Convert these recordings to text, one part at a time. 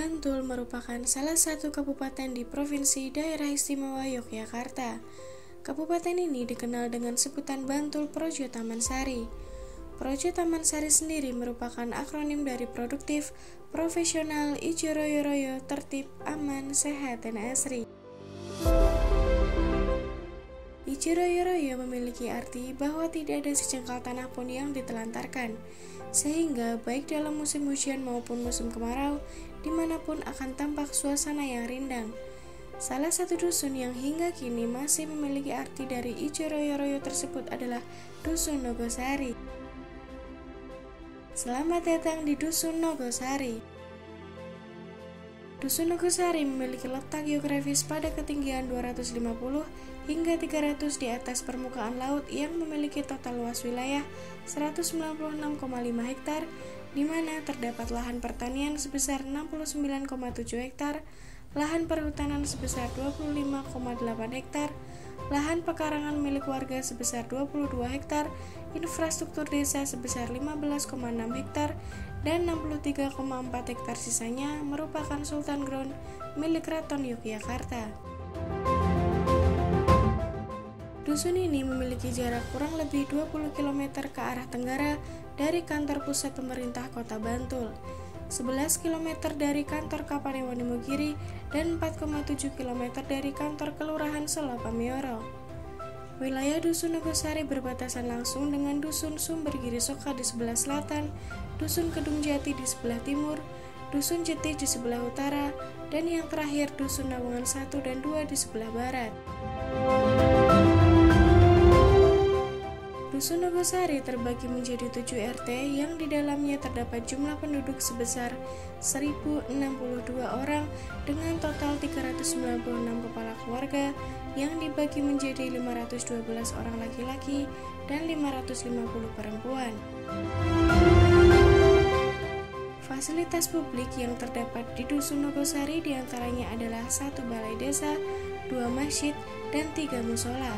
Bantul merupakan salah satu kabupaten di Provinsi Daerah Istimewa Yogyakarta. Kabupaten ini dikenal dengan sebutan Bantul Projo Taman Sari. Projo Taman Sari sendiri merupakan akronim dari produktif, profesional, ijo royo-royo, tertib, aman, sehat, dan asri. Ijo royo-royo memiliki arti bahwa tidak ada secengkal tanah pun yang ditelantarkan, sehingga baik dalam musim hujan maupun musim kemarau, dimanapun akan tampak suasana yang rindang. Salah satu dusun yang hingga kini masih memiliki arti dari ijo royo-royo tersebut adalah Dusun Nogosari. Selamat datang di Dusun Nogosari. Dusun Nogosari memiliki letak geografis pada ketinggian 250 hingga 300 di atas permukaan laut yang memiliki total luas wilayah 196,5 hektar, di mana terdapat lahan pertanian sebesar 69,7 hektar, lahan perhutanan sebesar 25,8 hektar, lahan pekarangan milik warga sebesar 22 hektar, infrastruktur desa sebesar 15,6 hektar, dan 63,4 hektar sisanya merupakan Sultan Ground milik Keraton Yogyakarta. Dusun ini memiliki jarak kurang lebih 20 km ke arah tenggara dari kantor pusat pemerintah Kota Bantul, 11 km dari kantor Kapanewon Imogiri, dan 4,7 km dari kantor Kelurahan Solo Pamioro. Wilayah Dusun Nogosari berbatasan langsung dengan Dusun Sumbergiri Soka di sebelah selatan, Dusun Kedung Jati di sebelah timur, Dusun Jeti di sebelah utara, dan yang terakhir Dusun Nawungan 1 dan 2 di sebelah barat. Dusun Nogosari terbagi menjadi 7 RT yang di dalamnya terdapat jumlah penduduk sebesar 1062 orang dengan total 396 kepala keluarga yang dibagi menjadi 512 orang laki-laki dan 550 perempuan. Fasilitas publik yang terdapat di Dusun Nogosari diantaranya adalah 1 balai desa, 2 masjid, dan 3 musola.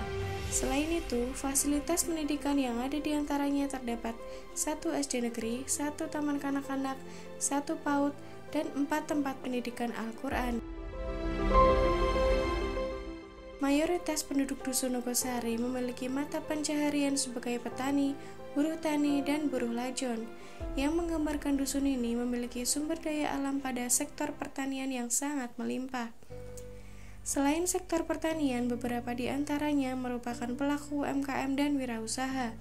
Selain itu, fasilitas pendidikan yang ada di antaranya terdapat 1 SD negeri, 1 taman kanak-kanak, 1 PAUD, dan 4 tempat pendidikan Al-Quran. Mayoritas penduduk Dusun Nogosari memiliki mata pencaharian sebagai petani, buruh tani, dan buruh lajon, yang menggambarkan dusun ini memiliki sumber daya alam pada sektor pertanian yang sangat melimpah. Selain sektor pertanian, beberapa di antaranya merupakan pelaku UMKM dan wirausaha.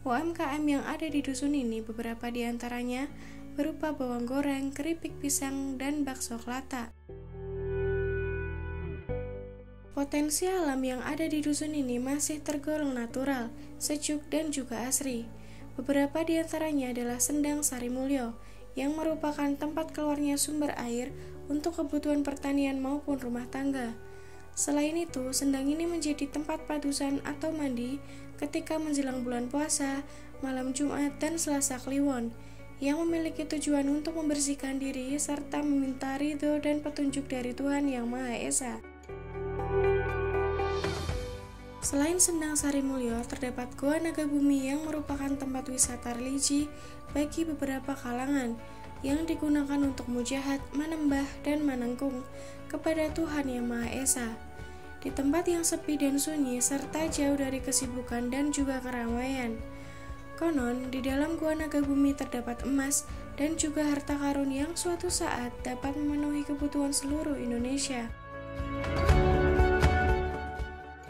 UMKM yang ada di dusun ini beberapa di antaranya berupa bawang goreng, keripik pisang, dan bakso kelata. Potensi alam yang ada di dusun ini masih tergolong natural, sejuk, dan juga asri. Beberapa di antaranya adalah Sendang Sarimulyo, yang merupakan tempat keluarnya sumber air untuk kebutuhan pertanian maupun rumah tangga. Selain itu, Sendang ini menjadi tempat padusan atau mandi ketika menjelang bulan puasa, malam Jumat, dan Selasa Kliwon, yang memiliki tujuan untuk membersihkan diri serta meminta ridho dan petunjuk dari Tuhan Yang Maha Esa. Selain Sendang Sarimulyo, terdapat Goa Nagabumi yang merupakan tempat wisata religi bagi beberapa kalangan yang digunakan untuk mujahat, menembah, dan menengkung kepada Tuhan Yang Maha Esa. Di tempat yang sepi dan sunyi serta jauh dari kesibukan dan juga keramaian. Konon, di dalam Goa Nagabumi terdapat emas dan juga harta karun yang suatu saat dapat memenuhi kebutuhan seluruh Indonesia.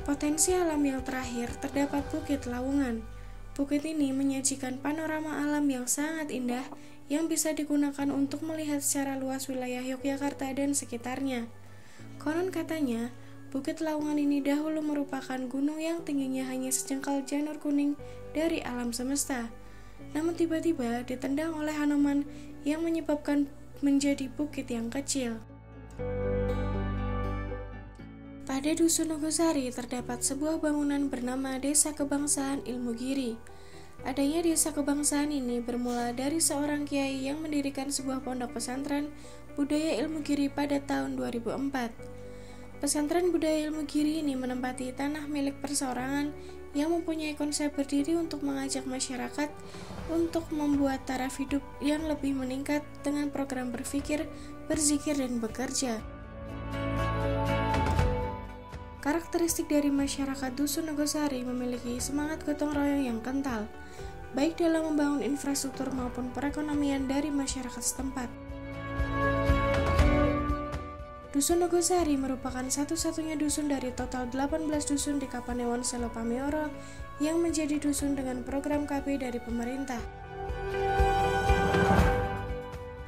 Potensi alam yang terakhir terdapat Bukit Lawungan. Bukit ini menyajikan panorama alam yang sangat indah yang bisa digunakan untuk melihat secara luas wilayah Yogyakarta dan sekitarnya. Konon katanya, Bukit Lawungan ini dahulu merupakan gunung yang tingginya hanya sejengkal janur kuning dari alam semesta. Namun tiba-tiba ditendang oleh Hanoman yang menyebabkan menjadi bukit yang kecil. Pada Dusun Nogosari terdapat sebuah bangunan bernama Desa Kebangsaan Ilmugiri. Adanya desa kebangsaan ini bermula dari seorang kiai yang mendirikan sebuah pondok pesantren budaya Ilmugiri pada tahun 2004. Pesantren budaya Ilmugiri ini menempati tanah milik perseorangan yang mempunyai konsep berdiri untuk mengajak masyarakat untuk membuat taraf hidup yang lebih meningkat dengan program berpikir, berzikir, dan bekerja. Karakteristik dari masyarakat Dusun Nogosari memiliki semangat gotong royong yang kental, baik dalam membangun infrastruktur maupun perekonomian dari masyarakat setempat. Dusun Nogosari merupakan satu-satunya dusun dari total 18 dusun di Kapanewon Selo Pamioro yang menjadi dusun dengan program KB dari pemerintah.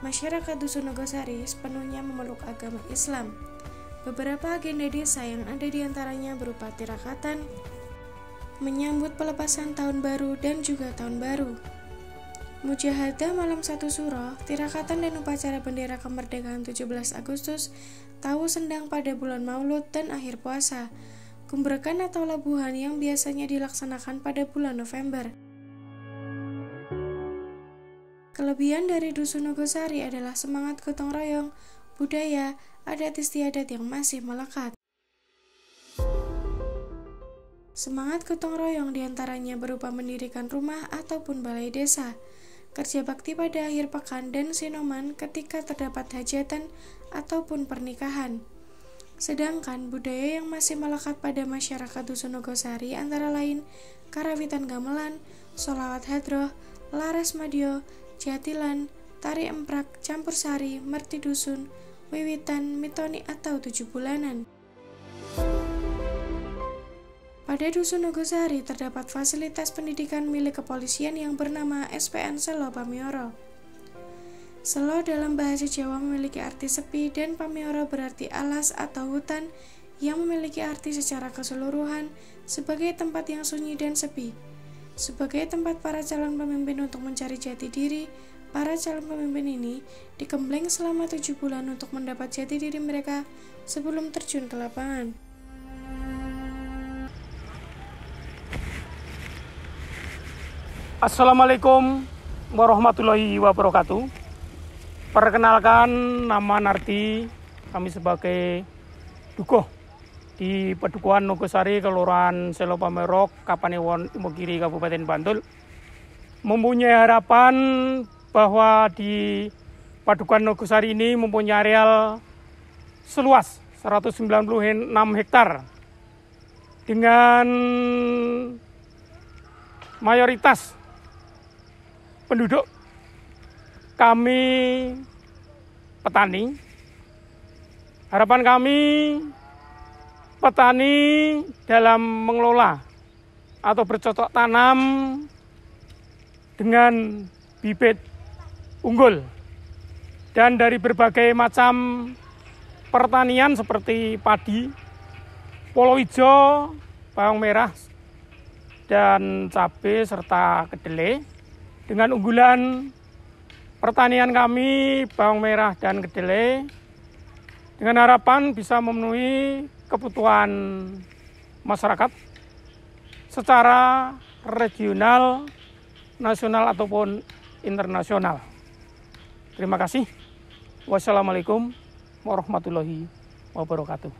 Masyarakat Dusun Nogosari sepenuhnya memeluk agama Islam. Beberapa agenda desa yang ada di antaranya berupa tirakatan, menyambut pelepasan tahun baru dan juga tahun baru, mujahadah malam 1 Suro, tirakatan dan upacara bendera kemerdekaan 17 Agustus, tahu sendang pada bulan Maulud dan akhir puasa, kumbrekan atau labuhan yang biasanya dilaksanakan pada bulan November. Kelebihan dari Dusun Nogosari adalah semangat gotong royong, budaya, adat istiadat yang masih melekat. Semangat gotong royong diantaranya berupa mendirikan rumah ataupun balai desa, kerja bakti pada akhir pekan, dan sinoman ketika terdapat hajatan ataupun pernikahan. Sedangkan budaya yang masih melekat pada masyarakat Dusun Nogosari antara lain karawitan gamelan, sholawat hadroh, laras madio, jatilan, tari emprak, campur sari, merti dusun, wiwitan, mitoni atau 7 bulanan. Pada Dusun Nogosari terdapat fasilitas pendidikan milik kepolisian yang bernama SPN Selo Pamioro. Selo dalam bahasa Jawa memiliki arti sepi dan Pamioro berarti alas atau hutan yang memiliki arti secara keseluruhan sebagai tempat yang sunyi dan sepi. Sebagai tempat para calon pemimpin untuk mencari jati diri, para calon pemimpin ini digembleng selama 7 bulan untuk mendapat jati diri mereka sebelum terjun ke lapangan. Assalamualaikum warahmatullahi wabarakatuh. Perkenalkan, nama Narti, kami sebagai Dukuh di Padukuhan Nogosari, Kelurahan Selo Pamioro, Kapanewon, Imogiri, Kabupaten Bantul. Mempunyai harapan bahwa di Padukuhan Nogosari ini mempunyai areal seluas 196 hektar dengan mayoritas penduduk kami petani. Harapan kami petani dalam mengelola atau bercocok tanam dengan bibit unggul dan dari berbagai macam pertanian seperti padi, polo hijau, bawang merah, dan cabai serta kedelai. Dengan unggulan pertanian kami bawang merah dan kedelai, dengan harapan bisa memenuhi kebutuhan masyarakat secara regional, nasional ataupun internasional. Terima kasih. Wassalamualaikum warahmatullahi wabarakatuh.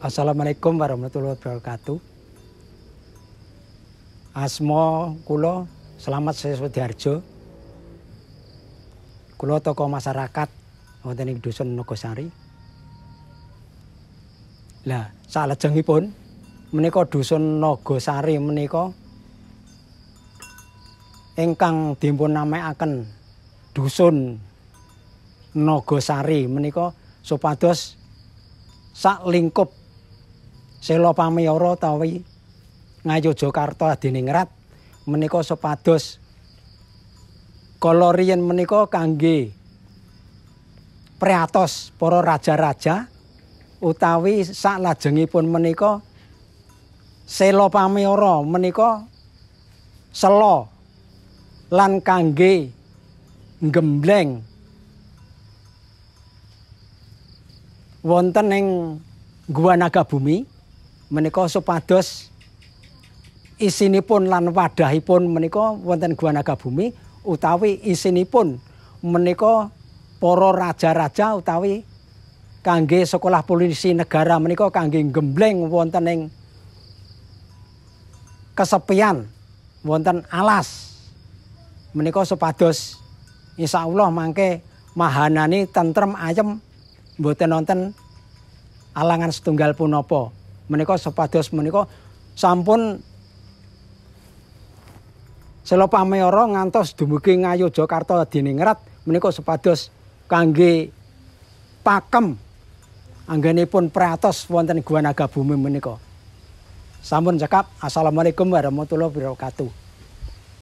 Assalamualaikum warahmatullahi wabarakatuh. Asma kula Slamet Seswediharjo. Kula tokoh masyarakat wonten ing Dusun Nogosari. Lah, salajengipun menika Dusun Nogosari menika ingkang dipun namekaken Dusun Nogosari menika supados sak lingkup Selo Pamioro utawi Ngayogyakarta Adiningrat menika supados kala riyen menika kangge priatos para raja-raja utawi salajengipun menika Selo Pamioro menika selo lan kangge nggembleng wonten ing Gua Nagabumi menika supados isinipun lan wadahipun menika wonten Gua Nagabumi utawi isinipun menika para raja-raja utawi kangge sekolah polisi negara menika kangge gembleng wonten ing kesepian wonten alas menika supados insyaallah mangke mahanani tentrem ayem mboten wonten alangan setunggal punapa menika supados menika sampun Sela pamayara ngantos dumugi Ngayogyakarta Diningrat menika supados kangge pakem anggenipun pratos wonten Gua Nagabumi menika. Sampun cekap. Assalamualaikum warahmatullahi wabarakatuh.